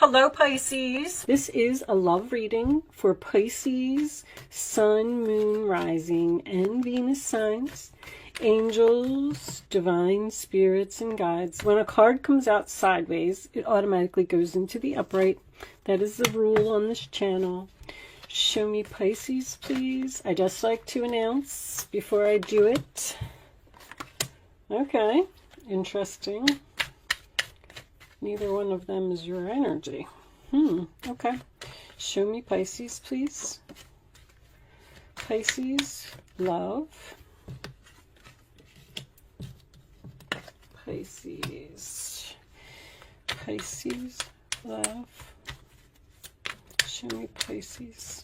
Hello Pisces. This is a love reading for Pisces, Sun, Moon, Rising, and Venus signs, angels, divine spirits, and guides. When a card comes out sideways, it automatically goes into the upright. That is the rule on this channel. Show me Pisces, please. I just like to announce before I do it. Okay, interesting. Neither one of them is your energy. Okay. Show me Pisces, please. Pisces, love. Pisces. Pisces, love. Show me Pisces.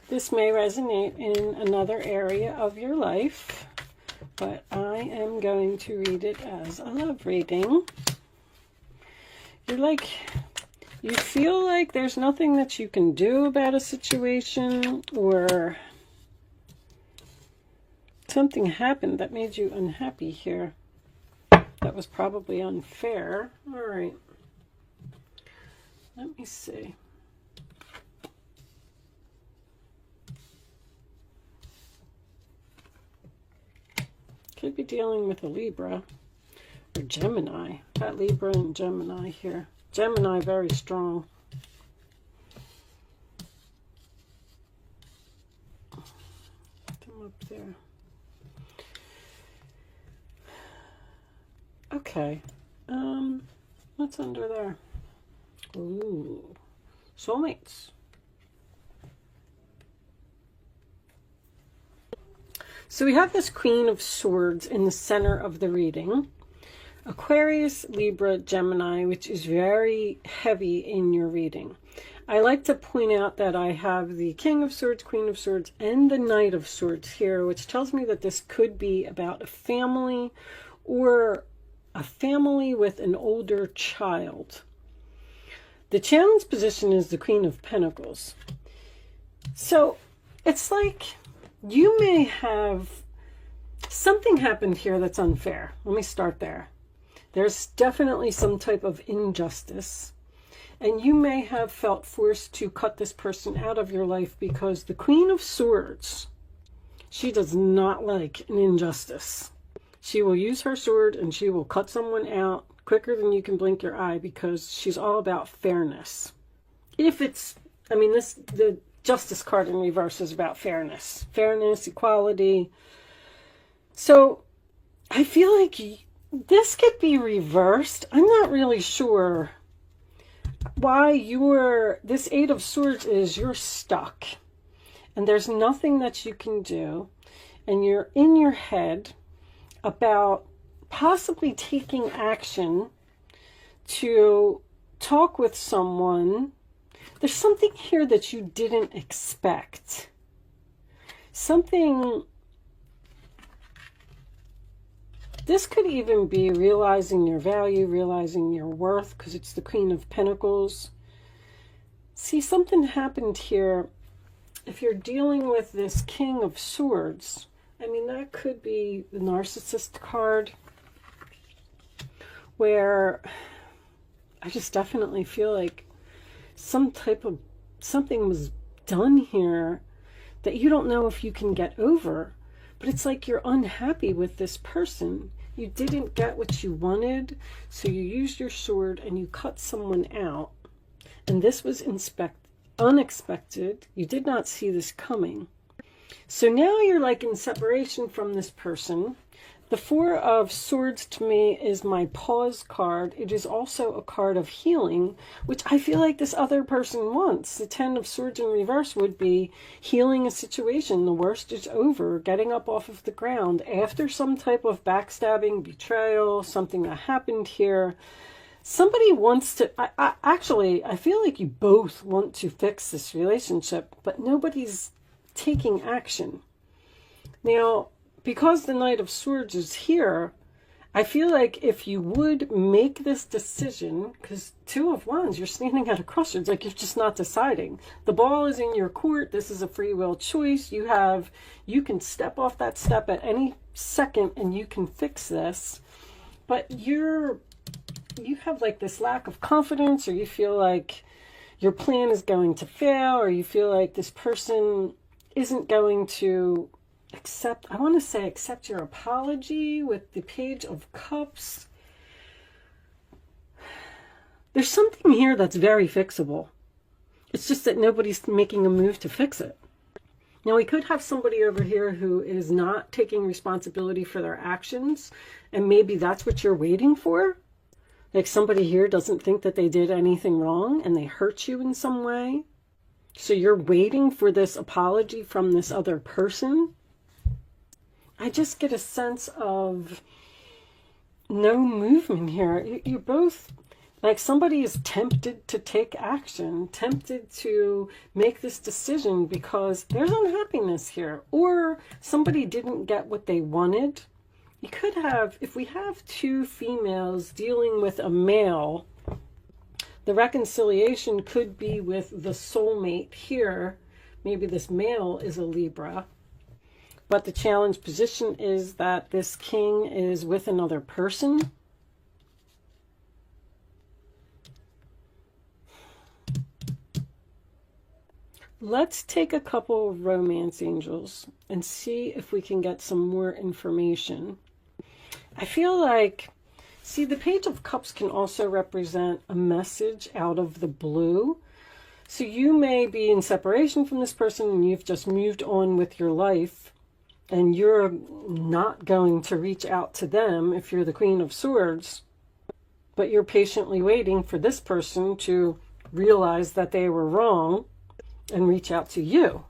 This may resonate in another area of your life, but I am going to read it as a love reading. You feel like there's nothing that you can do about a situation, or something happened that made you unhappy here. That was probably unfair. All right. Let me see. Could be dealing with a Libra or Gemini. Got Libra and Gemini here. Gemini very strong. Put them up there. Okay. What's under there? Ooh, soulmates. So we have this Queen of Swords in the center of the reading. Aquarius, Libra, Gemini, which is very heavy in your reading. I like to point out that I have the King of Swords, Queen of Swords, and the Knight of Swords here, which tells me that this could be about a family, or a family with an older child. The challenge position is the Queen of Pentacles. So it's like you may have something happened here that's unfair. Let me start there. There's definitely some type of injustice, and you may have felt forced to cut this person out of your life because the Queen of Swords, she does not like an injustice. She will use her sword and she will cut someone out quicker than you can blink your eye, because she's all about fairness. If it's, I mean, the Justice card in reverse is about fairness. Fairness, equality. So I feel like this could be reversed. I'm not really sure why this Eight of Swords is you're stuck. And there's nothing that you can do. And you're in your head about possibly taking action to talk with someone. There's something here that you didn't expect. Something, this could even be realizing your value, realizing your worth, because it's the Queen of Pentacles. See, something happened here. If you're dealing with this King of Swords, I mean, that could be the Narcissist card, where I just definitely feel like something was done here that you don't know if you can get over, but it's like you're unhappy with this person. You didn't get what you wanted, so you used your sword and you cut someone out, and this was unexpected. You did not see this coming. So now you're like in separation from this person. The Four of Swords to me is my pause card. It is also a card of healing, which I feel like this other person wants. The Ten of Swords in reverse would be healing a situation. The worst is over, getting up off of the ground after some type of backstabbing, betrayal, something that happened here. Somebody wants to, actually, I feel like you both want to fix this relationship, but nobody's taking action. Now, because the Knight of Swords is here, I feel like if you would make this decision, because Two of Wands, you're standing at a crossroads, like you're just not deciding. The ball is in your court. This is a free will choice. You can step off that step at any second and you can fix this. but you have like this lack of confidence, or you feel like your plan is going to fail, or you feel like this person isn't going to accept, I want to say accept your apology with the Page of Cups. There's something here that's very fixable. It's just that nobody's making a move to fix it. Now, we could have somebody over here who is not taking responsibility for their actions, and maybe that's what you're waiting for. Like somebody here doesn't think that they did anything wrong and they hurt you in some way. So you're waiting for this apology from this other person. I just get a sense of no movement here. You're both, like somebody is tempted to take action, tempted to make this decision because there's unhappiness here. Or somebody didn't get what they wanted. You could have, if we have two females dealing with a male, the reconciliation could be with the soulmate here. Maybe this male is a Libra. But the challenge position is that this king is with another person. Let's take a couple of romance angels and see if we can get some more information. I feel like, see, the Page of Cups can also represent a message out of the blue. So you may be in separation from this person and you've just moved on with your life, and you're not going to reach out to them if you're the Queen of Swords, but you're patiently waiting for this person to realize that they were wrong and reach out to you.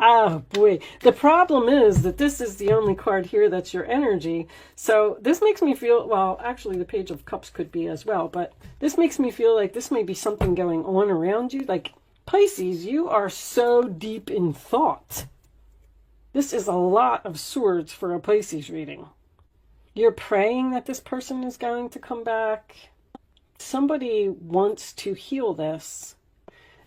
Oh boy, the problem is that this is the only card here that's your energy. So this makes me feel, well, actually the Page of Cups could be as well, but this makes me feel like this may be something going on around you. Like Pisces, you are so deep in thought. This is a lot of swords for a Pisces reading. You're praying that this person is going to come back. Somebody wants to heal this,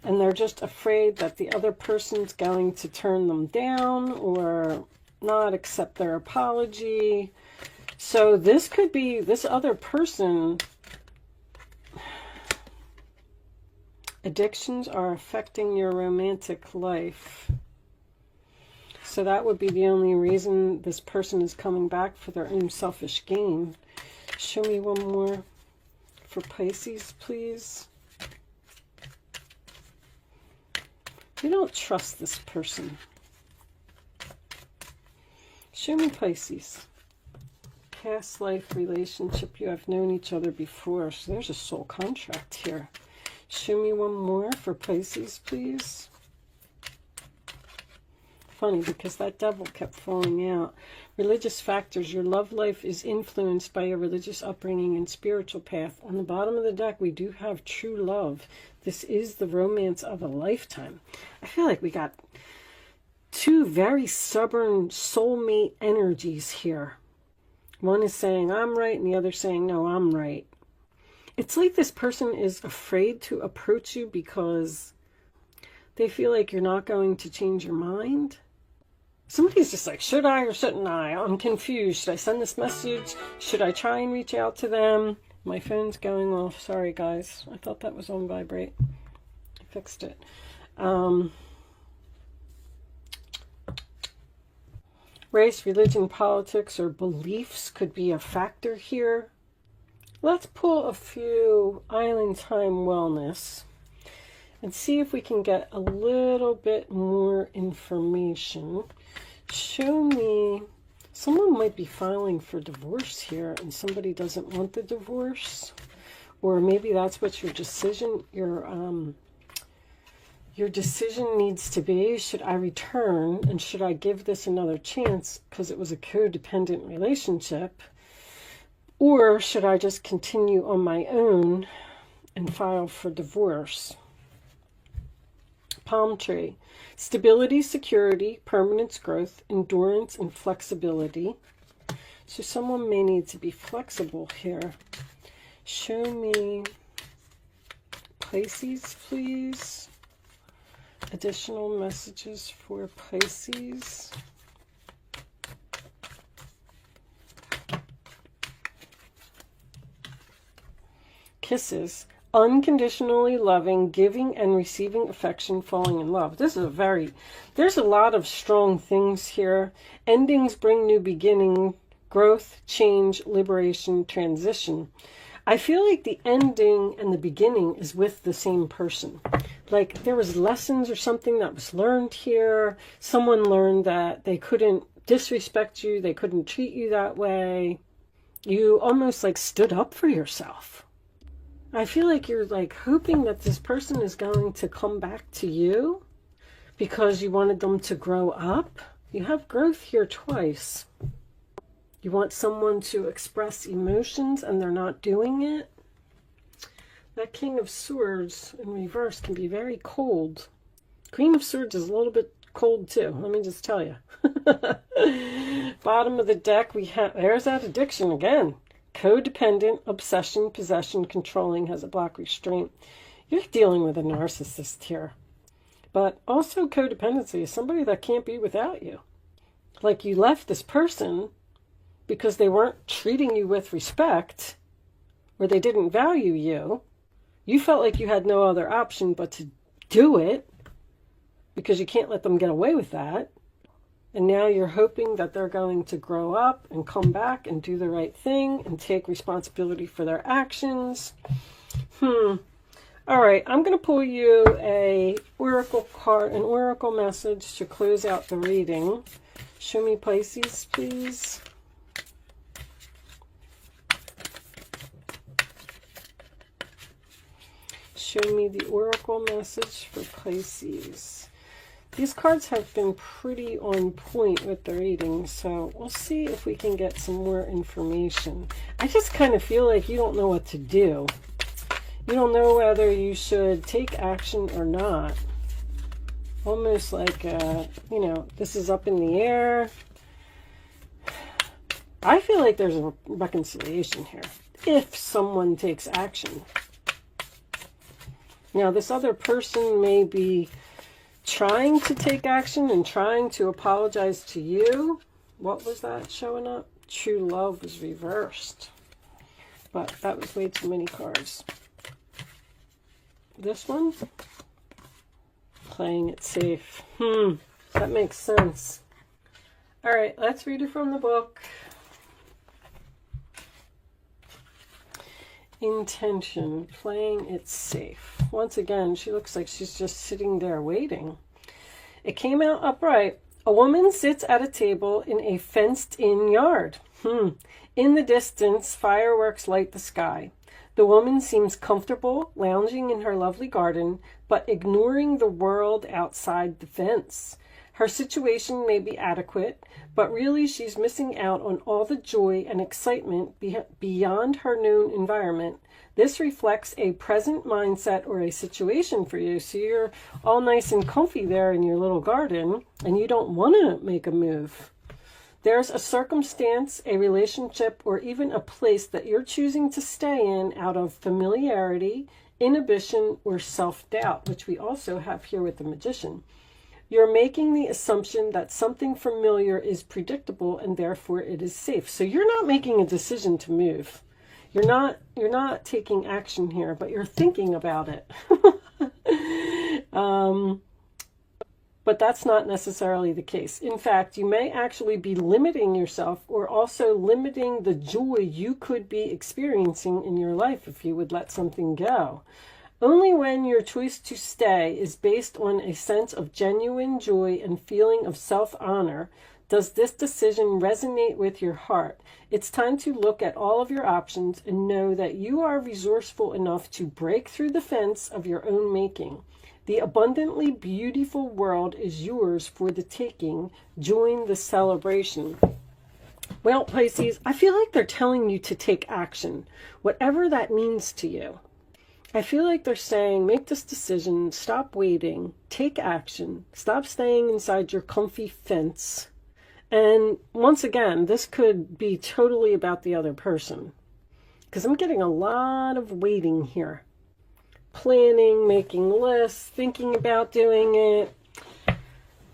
and they're just afraid that the other person's going to turn them down or not accept their apology. So this could be this other person. Addictions are affecting your romantic life. So that would be the only reason this person is coming back, for their own selfish gain. Show me one more for Pisces, please. You don't trust this person. Show me Pisces. Past life relationship. You have known each other before. So there's a soul contract here. Show me one more for Pisces, please. Funny, because that devil kept falling out. Religious factors. Your love life is influenced by your religious upbringing and spiritual path. On the bottom of the deck, we do have true love. This is the romance of a lifetime. I feel like we got two very stubborn soulmate energies here. One is saying, I'm right, and the other saying, no, I'm right. It's like this person is afraid to approach you because they feel like you're not going to change your mind. Somebody's just like, should I or shouldn't I? I'm confused. Should I send this message? Should I try and reach out to them? My phone's going off. Sorry, guys. I thought that was on vibrate. I fixed it. Race, religion, politics, or beliefs could be a factor here. Let's pull a few Island Time Wellness and see if we can get a little bit more information. Show me, someone might be filing for divorce here and somebody doesn't want the divorce. Or maybe that's what your decision, your decision needs to be. Should I return, and should I give this another chance because it was a codependent relationship? Or should I just continue on my own and file for divorce? Palm tree. Stability, security, permanence, growth, endurance, and flexibility. So someone may need to be flexible here. Show me Pisces, please. Additional messages for Pisces. kisses, unconditionally loving, giving and receiving affection, falling in love. This is there's a lot of strong things here. Endings bring new beginning, growth, change, liberation, transition. I feel like the ending and the beginning is with the same person. Like there was lessons or something that was learned here. Someone learned that they couldn't disrespect you. They couldn't treat you that way. You almost like stood up for yourself. I feel like you're like hoping that this person is going to come back to you because you wanted them to grow up. You have growth here twice. You want someone to express emotions and they're not doing it. That King of Swords in reverse can be very cold. Queen of Swords is a little bit cold too, let me just tell you. Bottom of the deck, we have, there's that addiction again. Codependent, obsession, possession, controlling, has a block restraint. You're dealing with a narcissist here. But also codependency is somebody that can't be without you. Like you left this person because they weren't treating you with respect, or they didn't value you. You felt like you had no other option but to do it because you can't let them get away with that. And now you're hoping that they're going to grow up and come back and do the right thing and take responsibility for their actions. All right, I'm going to pull you an oracle card, an oracle message to close out the reading. Show me Pisces, please. Show me the oracle message for Pisces. These cards have been pretty on point with the reading, so we'll see if we can get some more information. I just kind of feel like you don't know what to do. You don't know whether you should take action or not. Almost like, you know, this is up in the air. I feel like there's a reconciliation here if someone takes action. Now, this other person may be trying to take action and trying to apologize to you. What was that showing up? True love was reversed. But that was way too many cards. This one? Playing it safe. That makes sense. All right, let's read it from the book. Intention, playing it safe. Once again, she looks like she's just sitting there waiting. It came out upright. A woman sits at a table in a fenced-in yard. In the distance, fireworks light the sky. The woman seems comfortable, lounging in her lovely garden, but ignoring the world outside the fence. Her situation may be adequate, but really she's missing out on all the joy and excitement beyond her known environment. This reflects a present mindset or a situation for you. So you're all nice and comfy there in your little garden, and you don't want to make a move. There's a circumstance, a relationship, or even a place that you're choosing to stay in out of familiarity, inhibition, or self-doubt, which we also have here with the Magician. You're making the assumption that something familiar is predictable and therefore it is safe. So you're not making a decision to move. You're not taking action here, but you're thinking about it. But that's not necessarily the case. In fact, you may actually be limiting yourself or also limiting the joy you could be experiencing in your life if you would let something go. Only when your choice to stay is based on a sense of genuine joy and feeling of self-honor does this decision resonate with your heart. It's time to look at all of your options and know that you are resourceful enough to break through the fence of your own making. The abundantly beautiful world is yours for the taking. Join the celebration. Well, Pisces, I feel like they're telling you to take action, whatever that means to you. I feel like they're saying, make this decision, stop waiting, take action, stop staying inside your comfy fence. And once again, this could be totally about the other person, because I'm getting a lot of waiting here. Planning, making lists, thinking about doing it.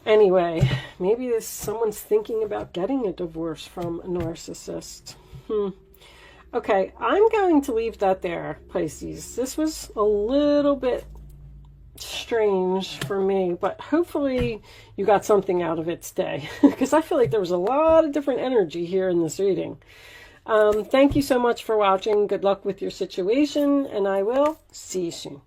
Anyway, maybe someone's thinking about getting a divorce from a narcissist. Okay, I'm going to leave that there, Pisces. This was a little bit strange for me, but hopefully you got something out of it today, because I feel like there was a lot of different energy here in this reading. Thank you so much for watching. Good luck with your situation, and I will see you soon.